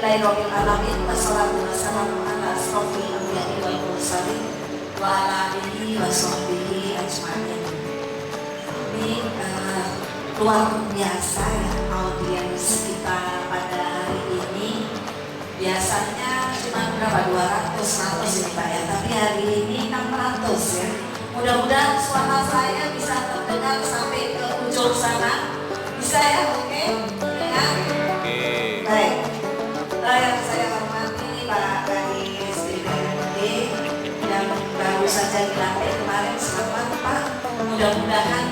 Alhamdulillahirabbil alamin wassalatu wassalamu ala asrofil anbiya'i wal mursalin wa ala alihi wa sahbihi ajmain. Ini luar biasa ya audiens kita pada hari ini. Biasanya cuma berapa 200, 100 ini Pak ya, tapi hari ini 600 ya. Mudah-mudahan suara saya bisa terdengar sampai ke ujung sana. Bisa ya? Oke? Ya? Baik. Yang saya hormati Pak Kadis BPND yang baru saja dilantik kemarin, selamat Pak. Mudah-mudahan